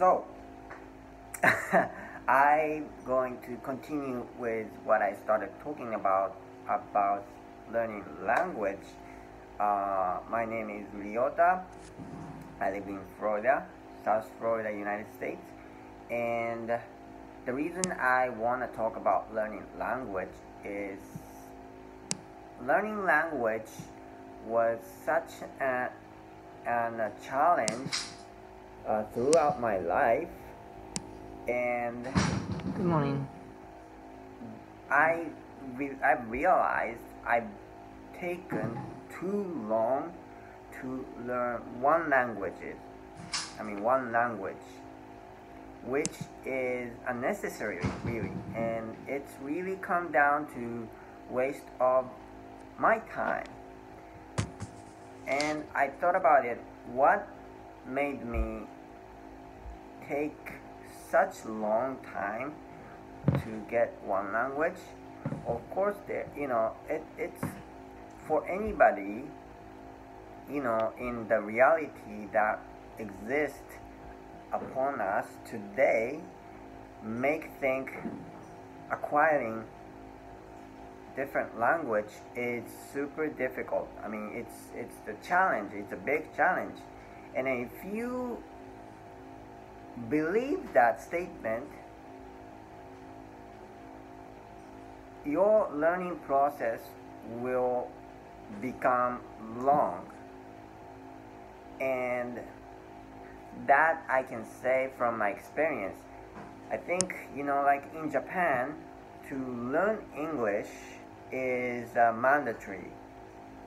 So, I'm going to continue with what I started talking about learning language. My name is Ryota. I live in Florida, South Florida, United States. And the reason I want to talk about learning language is learning language was such a challenge throughout my life, and Good morning. I realized I've taken too long to learn one language, which is unnecessary really, and it's really come down to waste of my time. And I thought about it, what made me take such long time to get one language? Of course, it's for anybody, in the reality that exists upon us today, think acquiring different language is super difficult. It's the challenge. It's a big challenge. And if you believe that statement, your learning process will become long. And that I can say from my experience. I think, like in Japan, to learn English is mandatory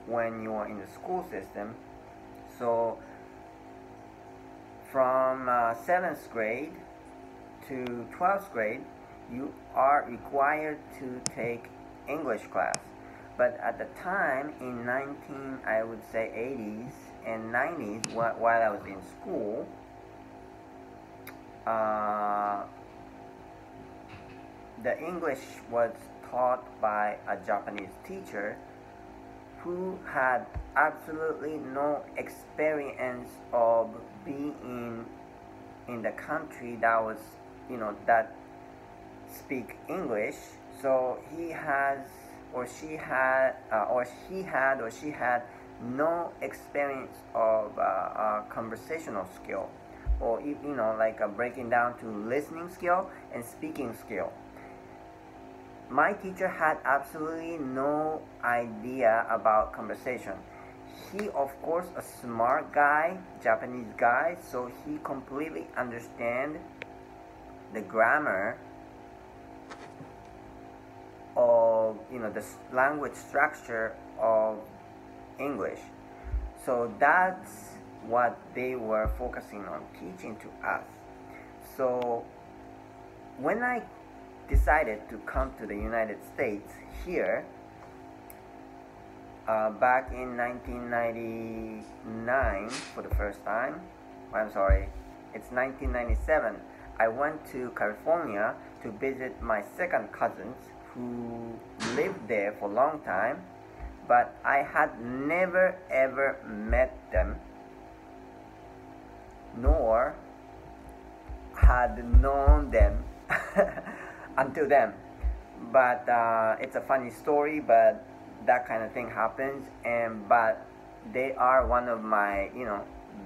when you are in the school system. So from 7th grade to 12th grade, you are required to take English class. But at the time in 80s and 90s, while I was in school, the English was taught by a Japanese teacher who had absolutely no experience of being in the country that was, that speak English. So he had no experience of conversational skill, or breaking down to listening skill and speaking skill. My teacher had absolutely no idea about conversation. He, of course, a smart guy, Japanese guy, so he completely understand the grammar of, the language structure of English. So that's what they were focusing on teaching to us. So when I decided to come to the United States here, back in 1999 for the first time. It's 1997. I went to California to visit my second cousins who lived there for a long time, but I had never ever met them, nor had known them until then. But it's a funny story, but that kind of thing happens. But they are one of my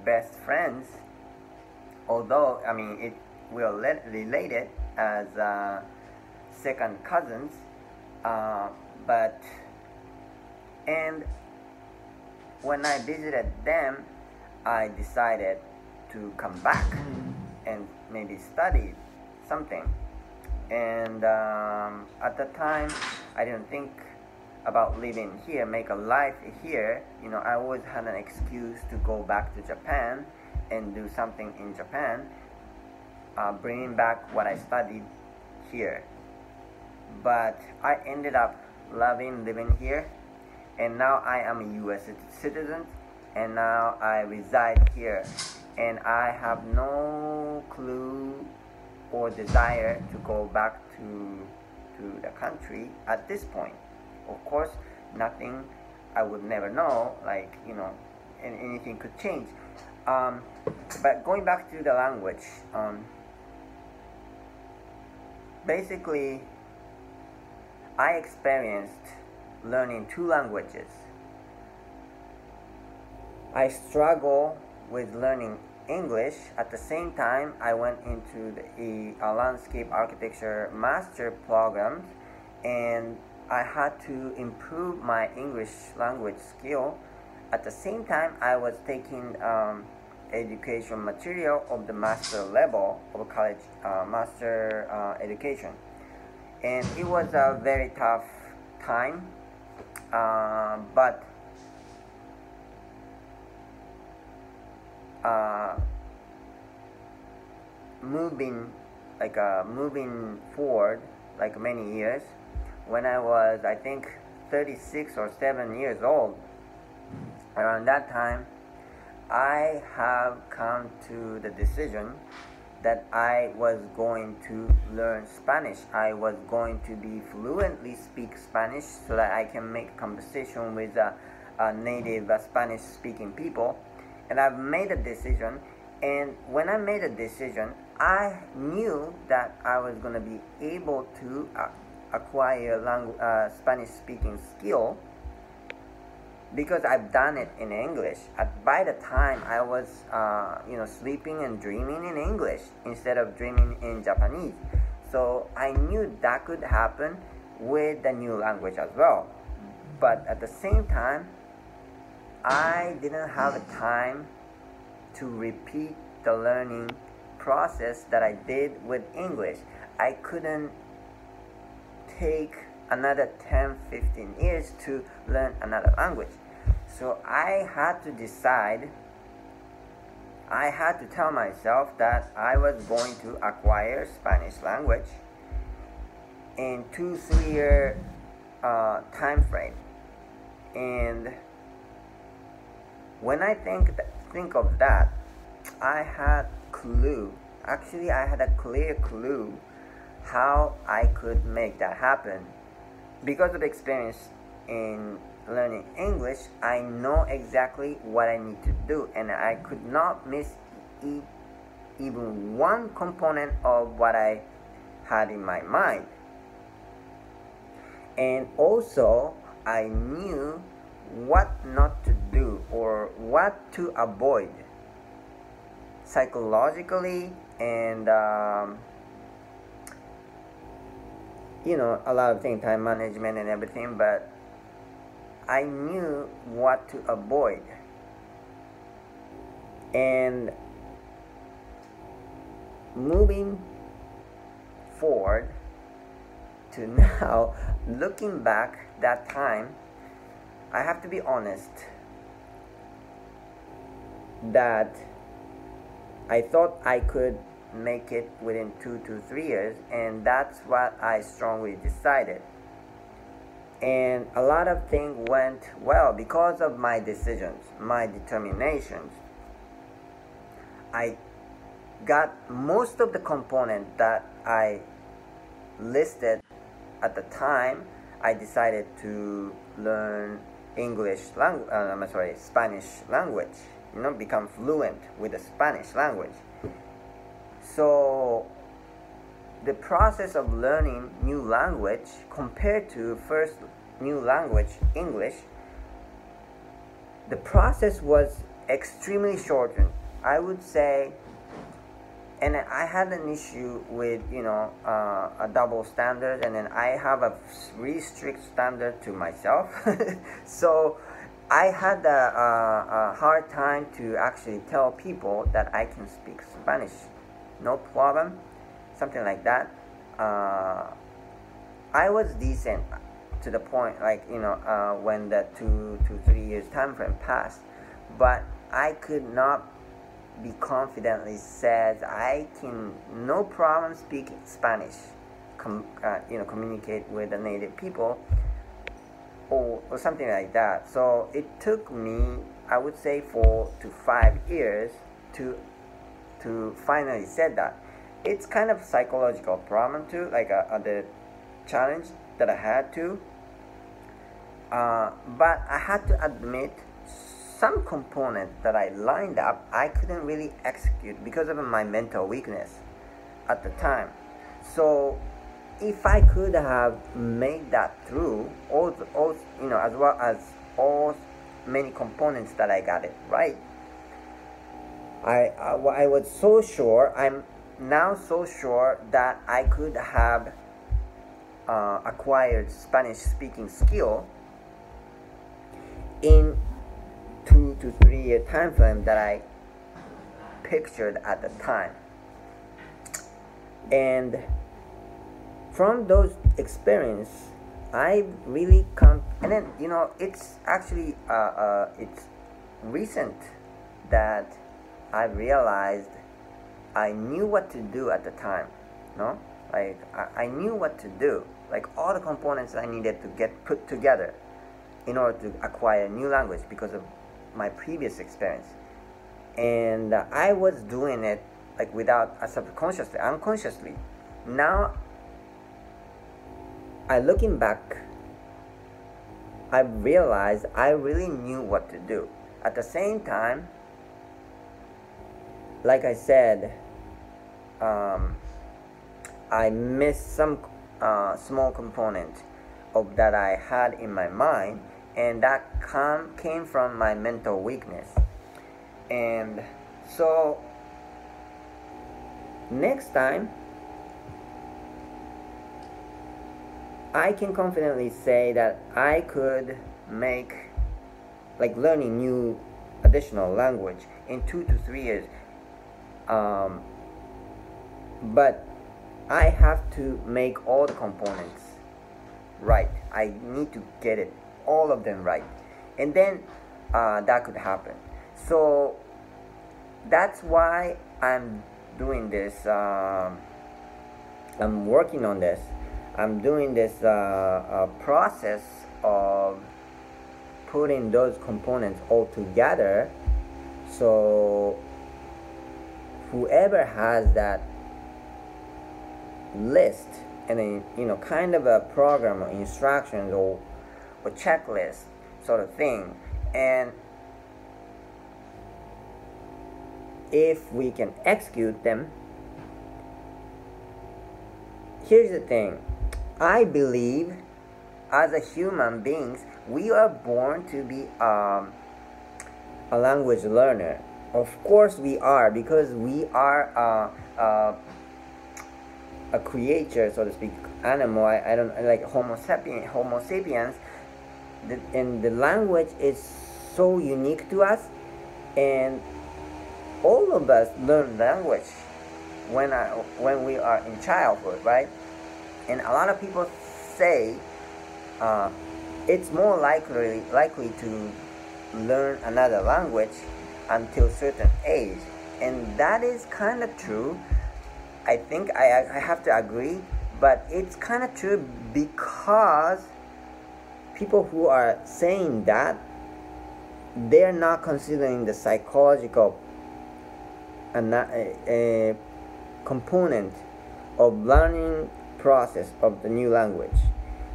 best friends, although we're related as second cousins, and when I visited them, I decided to come back and maybe study something. And at the time, I didn't think about living here, make a life here. I always had an excuse to go back to Japan and do something in Japan, bringing back what I studied here. But I ended up loving living here, and now I am a U.S. citizen, and now I reside here, and I have no clue or desire to go back to the country at this point. Of course, nothing, I would never know, anything could change. But going back to the language, basically, I experienced learning two languages. I struggle with learning English. At the same time, I went into the landscape architecture master program, and I had to improve my English language skill. At the same time, I was taking education material of the master level of college master education, and it was a very tough time, but moving forward like many years, when I was, I think, 36 or 7 years old, around that time, I have come to the decision that I was going to learn Spanish. I was going to be fluently speak Spanish so that I can make conversation with native Spanish speaking people. And I've made a decision, and when I made a decision, I knew that I was going to be able to acquire Spanish speaking skill because I've done it in English. By the time I was sleeping and dreaming in English instead of dreaming in Japanese. So I knew that could happen with the new language as well. But at the same time, I didn't have time to repeat the learning process that I did with English. I couldn't take another 10-15 years to learn another language. So I had to decide, I had to tell myself that I was going to acquire Spanish language in 2-3 year time frame. And when I think of that, I had a clear clue how I could make that happen. Because of experience in learning English, I know exactly what I need to do, and I could not miss even one component of what I had in my mind. And also, I knew what not to do or what to avoid psychologically, and a lot of things, time management and everything, but I knew what to avoid. And moving forward to now, looking back that time, I have to be honest that I thought I could make it within 2 to 3 years, and that's what I strongly decided. And a lot of things went well because of my decisions, my determinations. I got most of the components that I listed at the time. I decided to learn Spanish language, become fluent with the Spanish language. So the process of learning new language compared to first new language, English, the process was extremely shortened, I would say. And I had an issue with, a double standard, and then I have a really strict standard to myself. So I had a hard time to actually tell people that I can speak Spanish. No problem, something like that. I was decent to the point, when the 2 to 3 years time frame passed, but I could not be confidently said I can no problem speak Spanish, communicate with the native people or something like that. So it took me, I would say, 4 to 5 years to finally said that. It's kind of psychological problem too, the challenge that I had to. But I had to admit some components that I lined up, I couldn't really execute because of my mental weakness at the time. So if I could have made that through, as well as all many components that I got it right, I was so sure, I'm now so sure that I could have acquired Spanish speaking skill in 2 to 3 year time frame that I pictured at the time. And from those experience, I really come, and then it's actually it's recent that I realized I knew what to do at the time. Like I knew what to do, like all the components I needed to get put together in order to acquire a new language because of my previous experience. And I was doing it like without subconsciously, unconsciously. Now looking back, I realized I really knew what to do. At the same time, like I said, I missed some small component of that I had in my mind, and that came from my mental weakness. And so next time, I can confidently say that I could make like learning new additional language in 2 to 3 years. But I have to make all the components right. I need to get it, all of them right. And then that could happen. So that's why I'm doing this. I'm working on this. I'm doing this process of putting those components all together. So whoever has that list and then kind of a program or instructions or checklist sort of thing, and if we can execute them, here's the thing. I believe as a human beings, we are born to be a language learner. Of course we are, because we are a creature, so to speak, animal. I don't like Homo sapiens, and the language is so unique to us, and all of us learn language when we are in childhood, right? And a lot of people say it's more likely to learn another language until a certain age, and that is kind of true. I think I have to agree, but it's kind of true because people who are saying that, they're not considering the psychological component of learning process of the new language.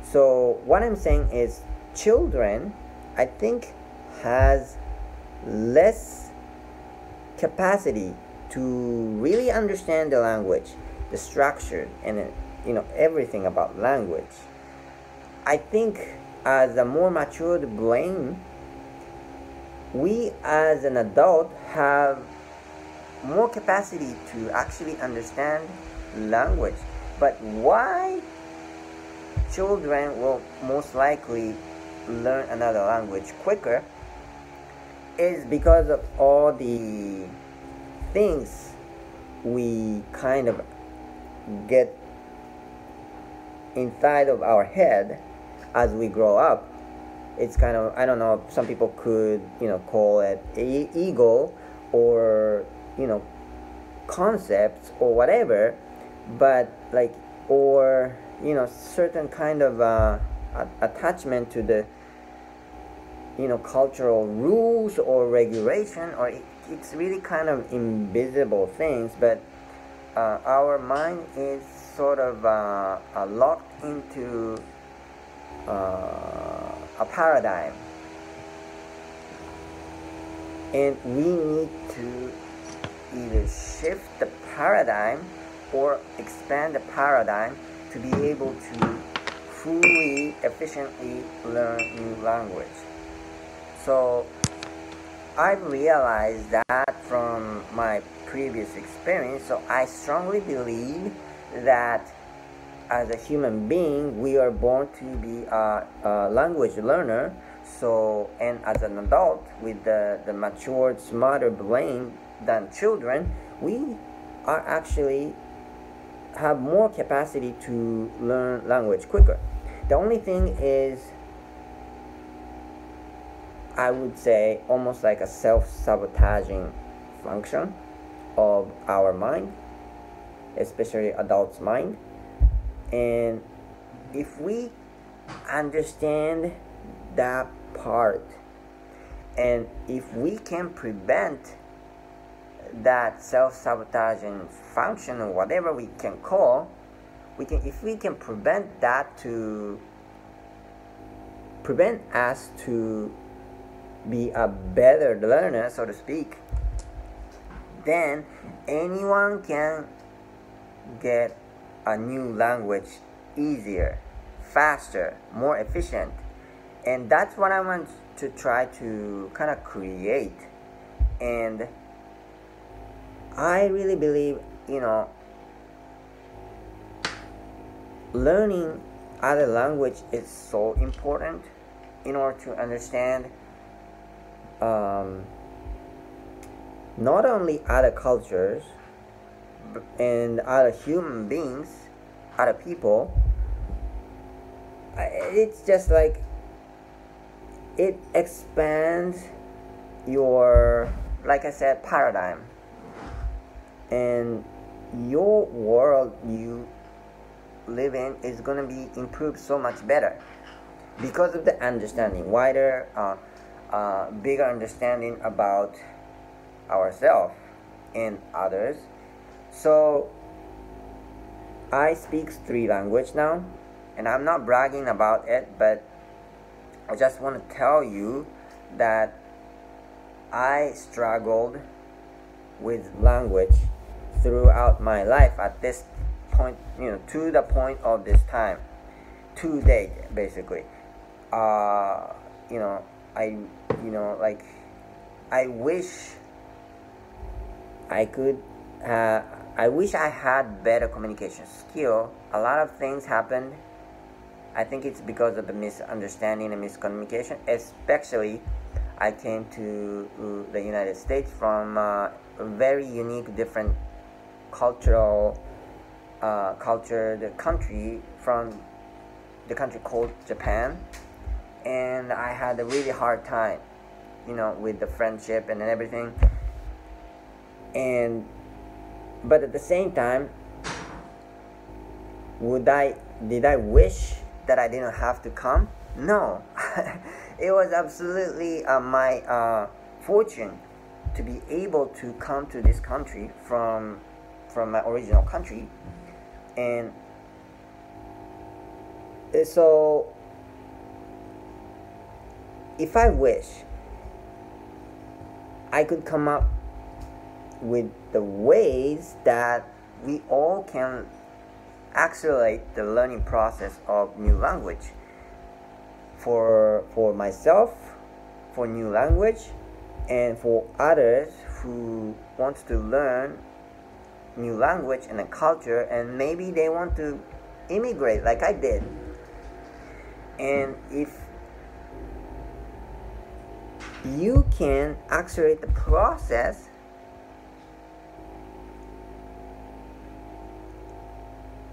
So what I'm saying is, children, I think, has less capacity to really understand the language, the structure, and everything about language. I think as a more matured brain, we as an adult have more capacity to actually understand language. But why children will most likely learn another language quicker is because of all the things we kind of get inside of our head as we grow up. It's kind of, I don't know, some people could call it ego or concepts or whatever, but or certain kind of attachment to the cultural rules or regulation, or it's really kind of invisible things, but our mind is sort of locked into a paradigm. and we need to either shift the paradigm or expand the paradigm to be able to fully, efficiently learn new language. So I've realized that from my previous experience. So I strongly believe that as a human being, we are born to be a language learner. So, and as an adult with the matured, smarter brain than children, we are actually have more capacity to learn language quicker. The only thing is, I would say, almost like a self-sabotaging function of our mind, especially adults' mind. And if we understand that part, and if we can prevent that self-sabotaging function, or whatever we can call, if we can prevent that to prevent us to be a better learner, so to speak, then anyone can get a new language easier, faster, more efficient. And that's what I want to try to kind of create. And I really believe, learning other language is so important in order to understand not only other cultures and other human beings, other people. It's just like it expands your, like I said, paradigm, and your world you live in is going to be improved so much better because of the understanding, wider, bigger understanding about ourselves and others. So I speak 3 languages now, and I'm not bragging about it, but I just want to tell you that I struggled with language throughout my life at this point, to the point of this time, to date, basically. I wish I had better communication skill. A lot of things happened. I think it's because of the misunderstanding and miscommunication. Especially, I came to the United States from a very unique, different cultured country, from the country called Japan, and I had a really hard time, with the friendship and everything. But at the same time, did I wish that I didn't have to come? No. It was absolutely my fortune to be able to come to this country from my original country. And so if I wish, I could come up with the ways that we all can accelerate the learning process of new language for myself, for new language, and for others who wants to learn new language and a culture, and maybe they want to immigrate like I did. And if you can accelerate the process,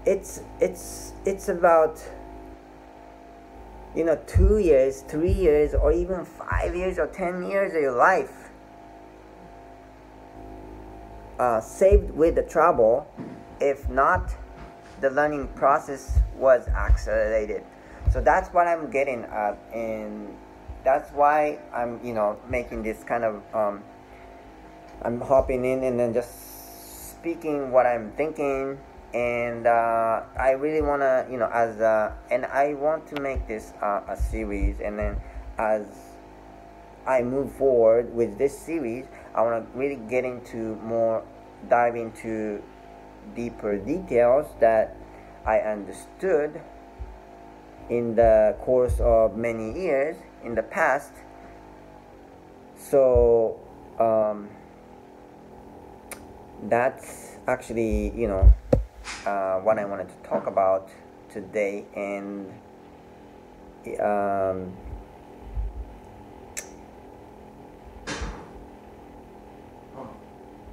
it's about 2 years, 3 years, or even 5 years or 10 years of your life saved with the trouble, if not the learning process was accelerated. So that's what I'm getting at, and that's why I'm making this kind of I'm hopping in and then just speaking what I'm thinking. And I really want to, and I want to make this a series, and then as I move forward with this series, I want to really dive into deeper details that I understood in the course of many years in the past. So that's actually, what I wanted to talk about today, and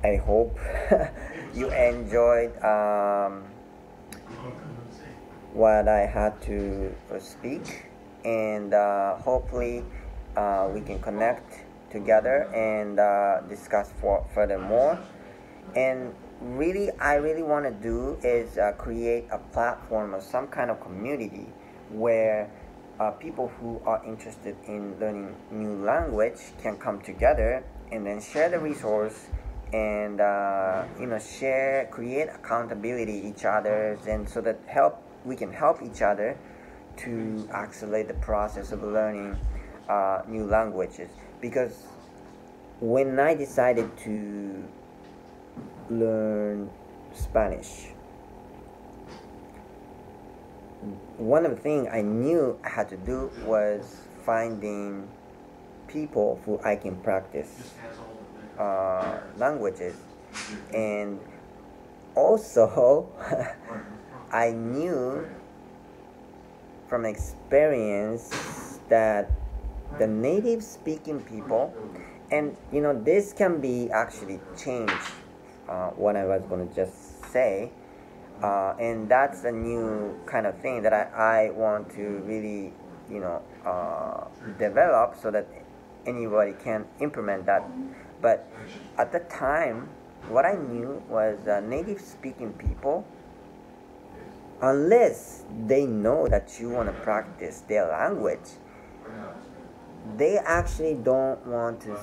I hope you enjoyed what I had to speak, and hopefully we can connect together and discuss furthermore. And I really want to do is create a platform or some kind of community where people who are interested in learning new language can come together and then share the resource and create accountability each other, and so that we can help each other to accelerate the process of learning new languages. Because when I decided to learn Spanish, one of the things I knew I had to do was finding people who I can practice languages, and also I knew from experience that the native speaking people, and this can be actually changed, what I was going to just say, and that's a new kind of thing that I want to really develop so that anybody can implement that. But at the time, what I knew was native speaking people, unless they know that you want to practice their language, they actually don't want to,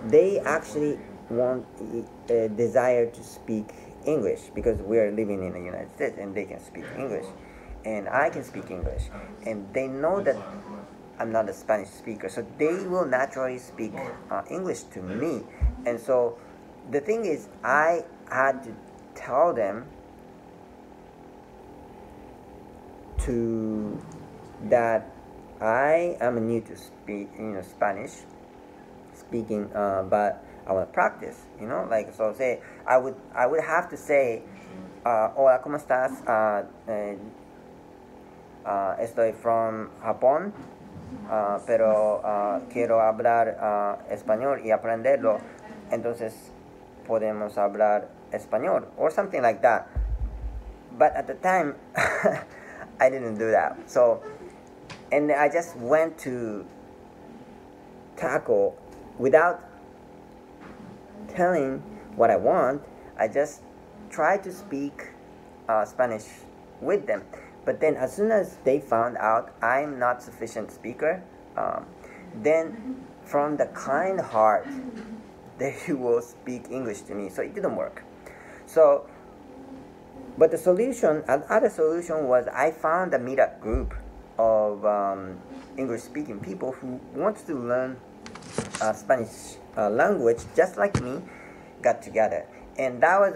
they actually want a desire to speak English, because we are living in the United States and they can speak English and I can speak English, and they know that I'm not a Spanish speaker, so they will naturally speak English to me. And so the thing is, I had to tell them that I am new to speak Spanish speaking, but I want to practice, so say I would have to say, hola, ¿cómo estás? Estoy from Japón, pero quiero hablar español y aprenderlo, entonces podemos hablar español, or something like that. But at the time I didn't do that, so, and I just went to tackle without telling what I want. I just try to speak Spanish with them. But then as soon as they found out I'm not sufficient speaker, then from the kind heart, they will speak English to me. So it didn't work. So, but the other solution was I found a meetup group of English-speaking people who wants to learn Spanish language just like me, got together. And that was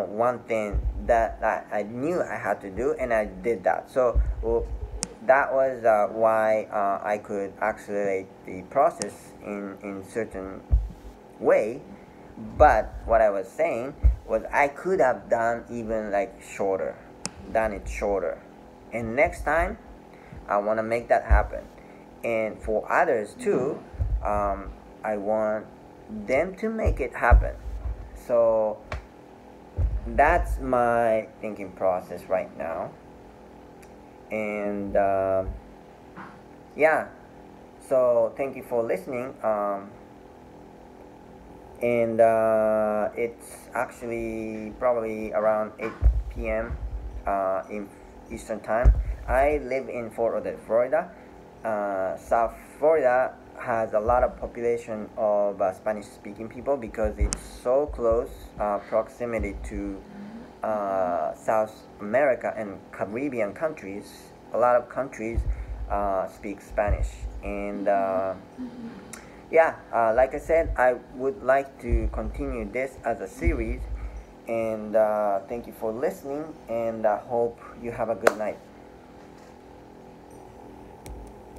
one thing that I knew I had to do, and I did that. So that was why I could accelerate the process in certain way. But what I was saying was I could have done even done it shorter. And next time, I want to make that happen. And for others too, I want them to make it happen. So that's my thinking process right now. And so thank you for listening. And it's actually probably around 8 p.m. In Eastern Time. I live in Fort Lauderdale, Florida. South Florida has a lot of population of Spanish-speaking people because it's so close proximity to South America and Caribbean countries. A lot of countries speak Spanish. And like I said, I would like to continue this as a series. And thank you for listening, and I hope you have a good night.